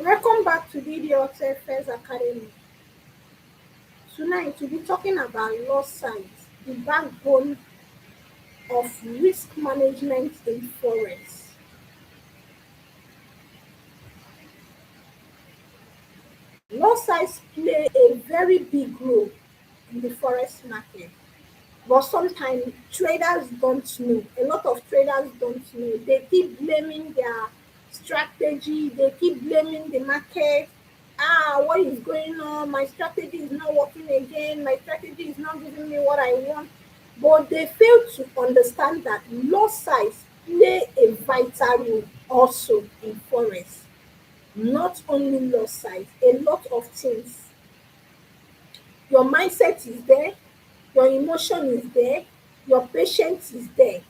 Welcome back to DDOT First Academy. Tonight we'll be talking about loss signs, the backbone of risk management in forex. Loss signs play a very big role in the forex market, but sometimes traders don't know. A lot of traders don't know. They keep blaming their strategy, they keep blaming the market. What is going on? My strategy is not working again. My strategy is not giving me what I want. But they fail to understand that loss size play a vital role also in forex. Not only loss size, a lot of things. Your mindset is there, your emotion is there, your patience is there.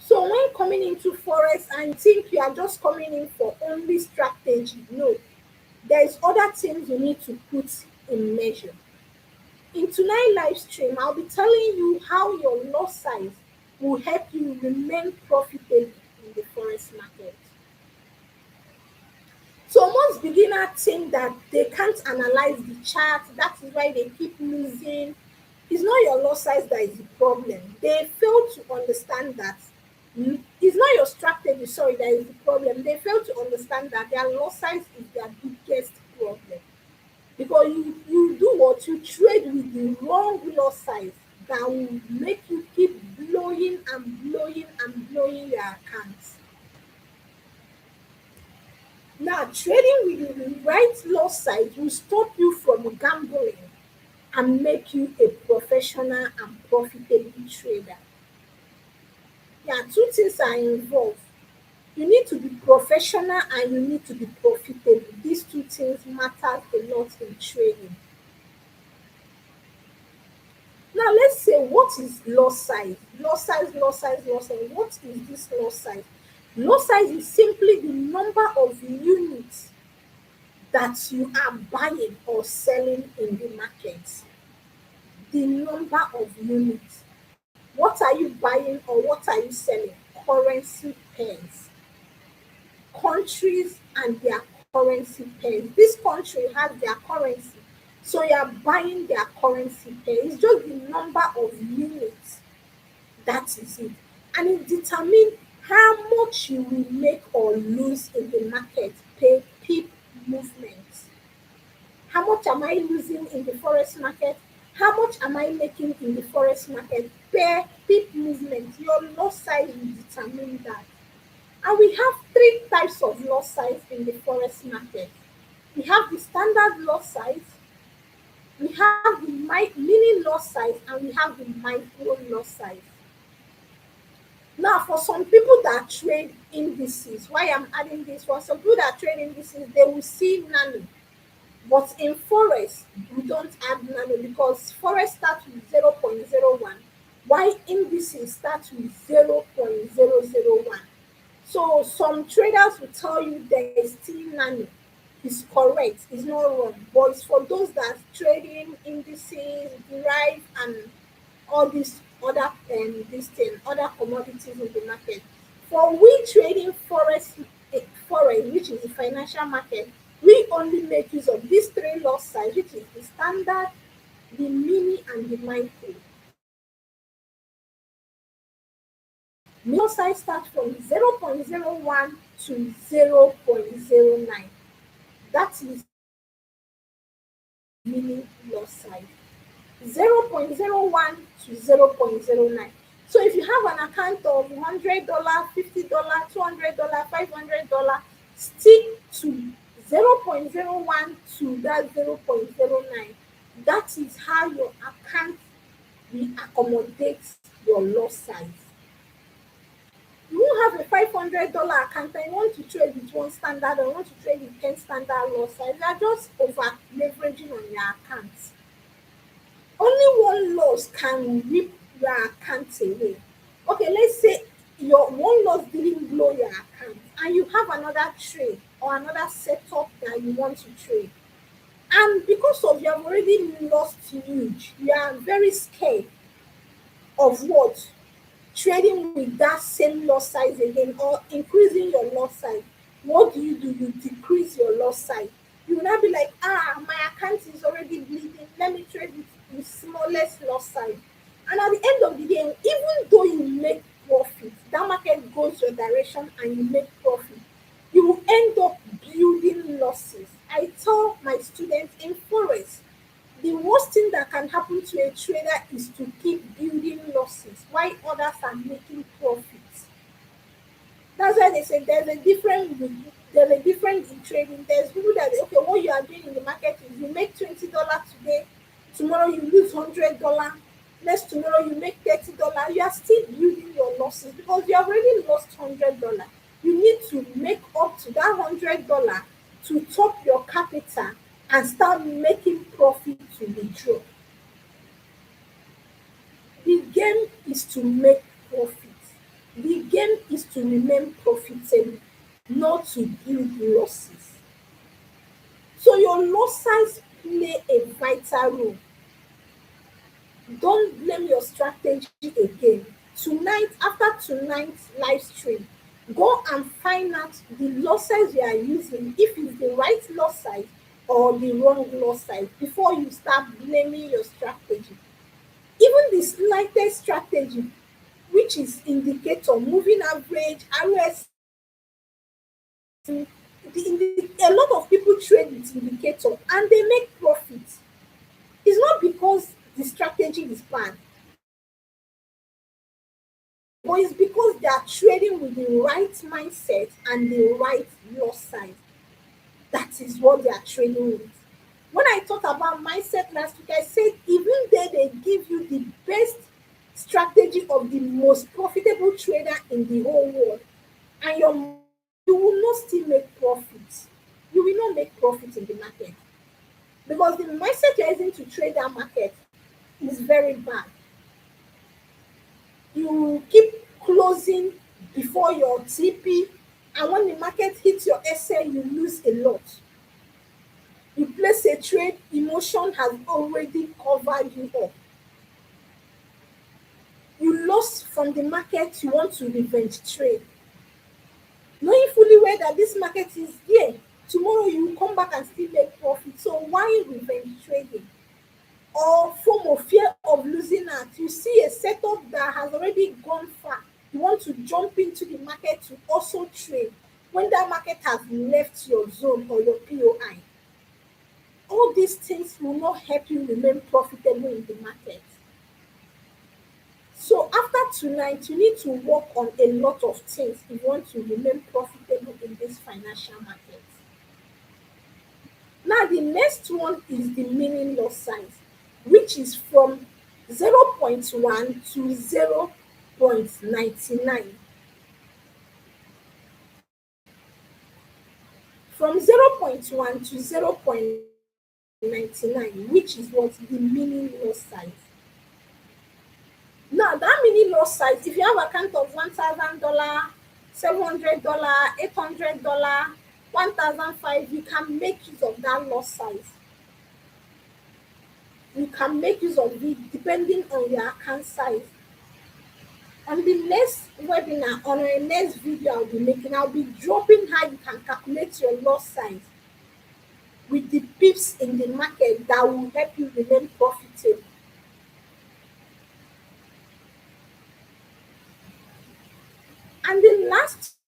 So when coming into forex and you think you are just coming in for only strategy, no, there is other things you need to put in measure. In tonight's live stream, I'll be telling you how your loss size will help you remain profitable in the forex market. So most beginners think that they can't analyze the chart, that is why they keep losing. It's not your loss size that is the problem. They fail to understand that it's not your strategy, sorry, that is the problem. They fail to understand that their loss size is their biggest problem. Because you do what? You trade with the wrong loss size that will make you keep blowing and blowing and blowing your accounts. Now, trading with the right loss size will stop you from gambling and make you a professional and profitable trader. Yeah, two things are involved. You need to be professional and you need to be profitable. These two things matter a lot in trading. Now, let's say what is loss size? Loss size, loss size, loss size. What is this loss size? Loss size is simply the number of units that you are buying or selling in the market. The number of units. What are you buying or what are you selling? Currency pairs. Countries and their currency pairs. This country has their currency. So you are buying their currency pair. It's just the number of units. That is it. And it determines how much you will make or lose in the market per pip movement. How much am I losing in the forex market? How much am I making in the forex market per pip movement? Your loss size will determine that. And we have three types of loss size in the forex market. We have the standard loss size, we have the mini loss size, and we have the micro loss size. Now, for some people that trade indices, why I'm adding this, for some people that trade indices, they will see nano. But in forex, we don't add nano because forex starts with 0.01, while indices start with 0.001. So some traders will tell you there is still nano. It's correct, it's not wrong. But it's for those that trading indices, derive, and all these other this thing, other commodities in the market. For we trading forex, which is the financial market, we only make use of these three loss size, which is the standard, the mini, and the micro. Mini size starts from 0.01 to 0.09. That is mini loss size. 0.01 to 0.09. So if you have an account of $100, $50, $200, $500, stick to 0.01 to that 0.09. That is how your account will accommodate your loss size. You have a $500 account and you want to trade with one standard or want to trade with 10 standard loss size. You are just over leveraging on your account. Only one loss can rip your account away. Okay, let's say your one loss didn't blow your account and you have another trade or another setup that you want to trade. And because of you have already lost huge, you are very scared of trading with that same loss size again or increasing your loss size. What do? You decrease your loss size. You will not be like, my account is already bleeding. Let me trade with the smallest loss size. And at the end of the day, even though you make profit, that market goes your direction and you make profit, you will end up building losses. I tell my students in Forex, the worst thing that can happen to a trader is to keep building losses while others are making profits. That's why they say there's a difference in trading. There's people that okay, what you are doing in the market is you make $20 today, tomorrow you lose $100, next tomorrow you make $30. You are still building your losses because you have already lost $100. You need to make up to that $100 to top your capital and start making profit to withdraw. The game is to make profit. The game is to remain profitable, not to build losses. So your loss size play a vital role. Don't blame your strategy again. Tonight, after tonight's live stream, go and find out the loss size you are using, if it's the right loss size or the wrong loss size, before you start blaming your strategy. Even the slightest strategy, which is indicator, moving average, RS, a lot of people trade with indicator and they make profit. It's not because the strategy is bad, but it's because they are trading with the right mindset and the right loss size. That is what they are trading with. When I talked about mindset last week, I said even though they give you the best strategy of the most profitable trader in the whole world, and you will not still make profit. You will not make profit in the market because the mindset you're using to trade that market is very bad. You keep closing before your TP, and when the market hits your SL, you lose a lot. You place a trade, emotion has already covered you up. You lost from the market, you want to revenge trade. Knowing fully well that this market is here, tomorrow you will come back and still make profit. So why revenge trading? Or form of fear of losing out. You see a setup that has already gone far. You want to jump into the market to also trade when that market has left your zone or your POI. All these things will not help you remain profitable in the market. So after tonight, you need to work on a lot of things if you want to remain profitable in this financial market. Now, the next one is the meaning loss size, which is from 0.1 to 0.99. From 0.1 to 0.99, which is what the meaning loss size. Now, that meaning loss size, if you have account of $1,000, $700, $800, 1,005, you can make use of that loss size. You can make use of it depending on your account size. On the next webinar, on the next video I'll be making, I'll be dropping how you can calculate your loss size with the pips in the market that will help you remain profitable. And the last,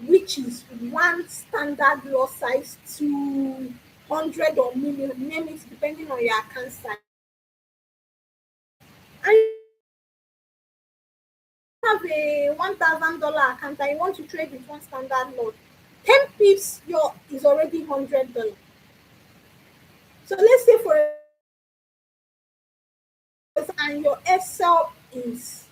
which is one standard loss size to 100 or million, name it depending on your account size. And you have a $1,000 account and you want to trade with one standard lot. 10 pips your is already $100. So let's say for and your SL is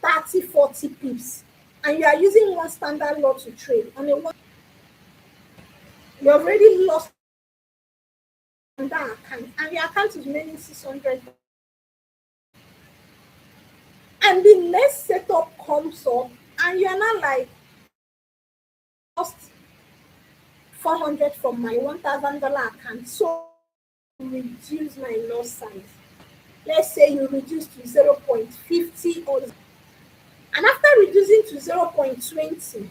30, 40 pips, and you are using one standard lot to trade on a one, you already lost on that account, and your account is remaining 600. And the next setup comes up, and you're not like lost 400 from my $1,000 account. So reduce my loss size. Let's say you reduce to 0.50 or And after reducing to 0.20,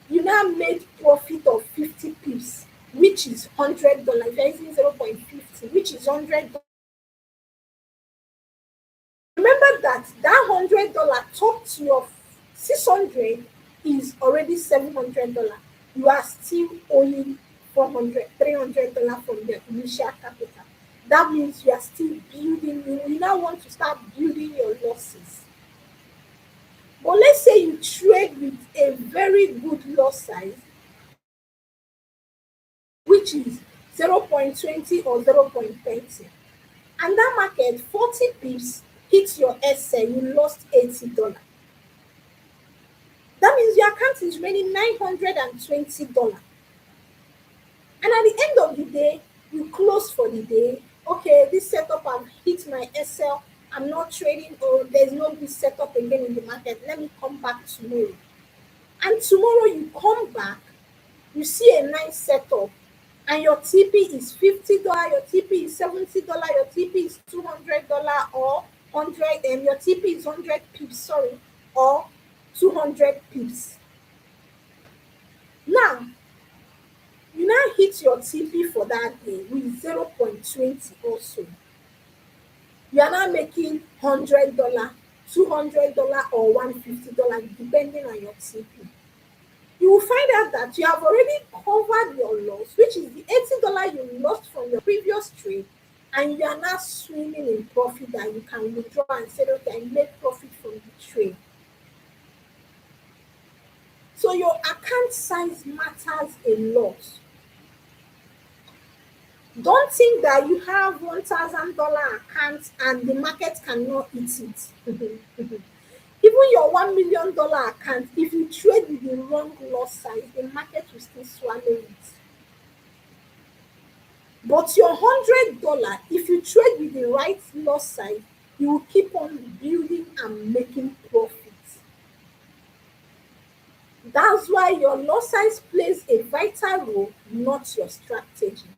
you now made profit of 50 pips, which is $100. If you're using 0.50, which is $100. Remember that $100 top to your 600 is already $700. You are still owing 400, $300 from the initial capital. That means you are still building. You now want to start building your losses. But let's say you trade with a very good loss size, which is 0.20 or 0.30. And that market, 40 pips hit your SL, you lost $80. That means your account is remaining $920. And at the end of the day, you close for the day. Okay, this setup, I've hit my SL. I'm not trading, or there's no good setup again in the market. Let me come back tomorrow. And tomorrow you come back, you see a nice setup, and your TP is $50, your TP is $70, your TP is $200, or 100, and your TP is 100 pips, sorry, or 200 pips. Now, you now hit your TP for that day with 0.20 also. You are now making $100, $200, or $150, depending on your TP. You will find out that you have already covered your loss, which is the $80 you lost from your previous trade, and you are now swimming in profit that you can withdraw and say, okay, I made profit from the trade. So your account size matters a lot. Don't think that you have $1,000 account and the market cannot eat it. Even your $1 million account, if you trade with the wrong loss size, the market will still swallow it. But your $100, if you trade with the right loss size, you will keep on building and making profits. That's why your loss size plays a vital role, not your strategy.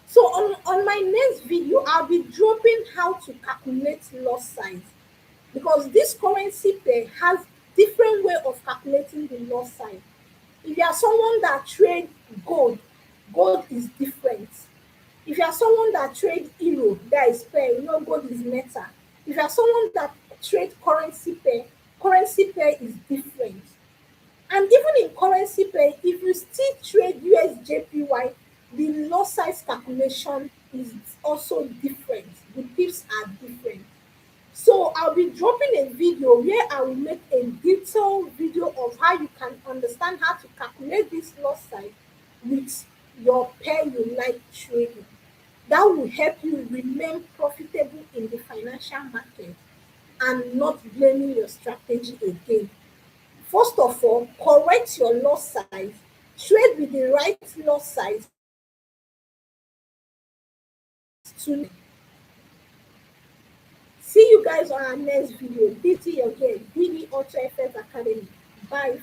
So on my next video, I'll be dropping how to calculate loss size, because this currency pair has different way of calculating the loss size. If you are someone that trade gold, gold is different. If you are someone that trade euro, that is pair, gold is metal. If you are someone that trade currency pair is different. And even in currency pair, if you still trade USJPY, the loss size calculation is also different. The pips are different. So I'll be dropping a video where I will make a detailed video of how you can understand how to calculate this loss size with your pair you like trading. That will help you remain profitable in the financial market and not blaming your strategy again. First of all, correct your loss size. Trade with the right loss size to see you guys on our next video. BT again, BD Auto FX Academy. Bye.